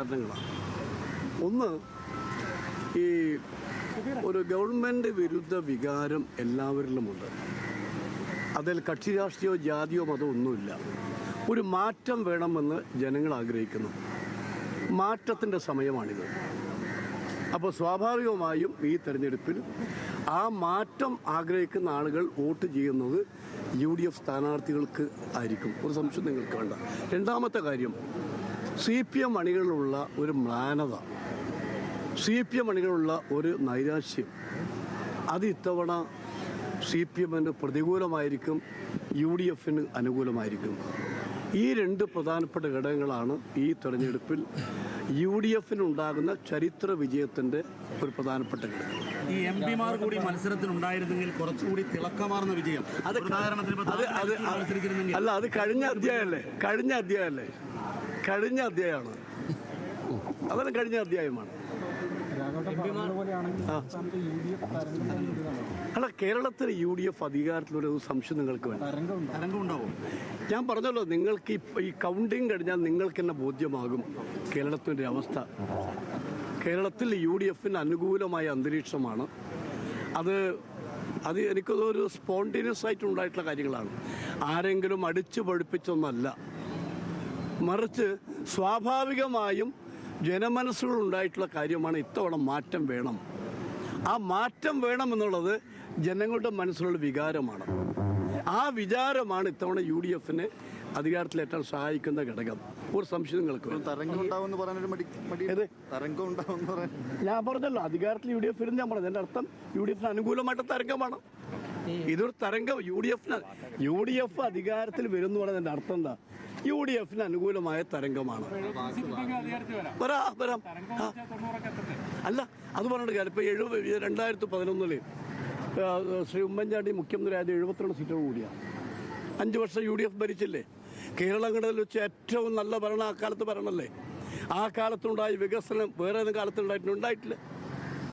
കാരണങ്ങളാണ്. ഒന്ന്, ഈ ഒരു ഗവൺമെൻറ് വിരുദ്ധ വികാരം എല്ലാവരിലുമുണ്ട്. അതിൽ കക്ഷി രാഷ്ട്രീയമോ ജാതിയോ മതമോ ഒന്നുമില്ല. ഒരു മാറ്റം വേണമെന്ന് ജനങ്ങൾ ആഗ്രഹിക്കുന്നു. മാറ്റത്തിൻ്റെ സമയമാണിത്. അപ്പോൾ സ്വാഭാവികമായും ഈ തെരഞ്ഞെടുപ്പിൽ ആ മാറ്റം ആഗ്രഹിക്കുന്ന ആളുകൾ വോട്ട് ചെയ്യുന്നത് UDF സ്ഥാനാർത്ഥികൾക്ക് ആയിരിക്കും. ഒരു സംശയം നിങ്ങൾക്ക് വേണ്ട. രണ്ടാമത്തെ കാര്യം, CPM അണികളിലുള്ള ഒരു മ്ലാനത, CPM അണികളുള്ള ഒരു നൈരാശ്യം, അത് ഇത്തവണ CPMന് പ്രതികൂലമായിരിക്കും, UDFന് അനുകൂലമായിരിക്കും. ഈ രണ്ട് പ്രധാനപ്പെട്ട ഘടകങ്ങളാണ് ഈ തെരഞ്ഞെടുപ്പിൽ UDFനുണ്ടാകുന്ന ചരിത്ര വിജയത്തിൻ്റെ ഒരു പ്രധാനപ്പെട്ട ഘടകം. ഈ MP-മാർ കൂടി മത്സരത്തിലുണ്ടായിരുന്നെങ്കിൽ കുറച്ചുകൂടി തിളക്കമാർന്ന വിജയം. അല്ല, അത് കഴിഞ്ഞ അധ്യായമല്ലേ, കഴിഞ്ഞ അധ്യായമാണ്. അതെല്ലാം കഴിഞ്ഞ അധ്യായമാണ്. അല്ല, കേരളത്തിൽ UDF അധികാരത്തിലൊരു സംശയം നിങ്ങൾക്ക് വേണം. തരംഗമുണ്ടാവും. ഞാൻ പറഞ്ഞല്ലോ, നിങ്ങൾക്ക് ഈ കൗണ്ടിങ് കഴിഞ്ഞാൽ നിങ്ങൾക്ക് തന്നെ ബോധ്യമാകും കേരളത്തിൻ്റെ അവസ്ഥ. കേരളത്തിൽ UDFന് അനുകൂലമായ അന്തരീക്ഷമാണ്. അത് എനിക്കതൊരു സ്പോണ്ടേനിയസ് ആയിട്ടുണ്ടായിട്ടുള്ള കാര്യങ്ങളാണ്. ആരെങ്കിലും അടിച്ചു പഠിപ്പിച്ചൊന്നല്ല, മറിച്ച് സ്വാഭാവികമായും ജനമനസ്സുകളുണ്ടായിട്ടുള്ള കാര്യമാണ്. ഇത്തവണ മാറ്റം വേണം. ആ മാറ്റം വേണമെന്നുള്ളത് ജനങ്ങളുടെ മനസ്സിലുള്ള വികാരമാണ്. ആ വിചാരമാണ് ഇത്തവണ UDFനെ അധികാരത്തിലേറ്റാൻ സഹായിക്കുന്ന ഘടകം. ഒരു സംശയം നിങ്ങൾക്ക് ഞാൻ പറഞ്ഞല്ലോ, അധികാരത്തിൽ UDF ഇരുന്ന് ഞാൻ പറഞ്ഞത്. എൻ്റെ അർത്ഥം UDFന് അനുകൂലമായിട്ട് തരംഗമാണ്. ഇതൊരു തരംഗം. UDF അധികാരത്തിൽ വരുന്നു പറയുന്നതിൻ്റെ അർത്ഥം എന്താ? UDFന് അനുകൂലമായ തരംഗമാണ്. വരാം. അല്ല, അത് പറഞ്ഞിട്ട് കാര്യം. ഇപ്പോൾ 2011 ശ്രീ ഉമ്മൻചാണ്ടി മുഖ്യമന്ത്രിയായത് 72 സീറ്റോട് കൂടിയാണ്. 5 വർഷം UDF ഭരിച്ചില്ലേ? കേരളം കണ്ടതിൽ വെച്ച് ഏറ്റവും നല്ല ഭരണം ആ കാലത്ത് ഭരണമല്ലേ? ആ കാലത്തുണ്ടായ വികസനം വേറെ ഏതെങ്കിലും കാലത്തുണ്ടായിട്ടില്ല.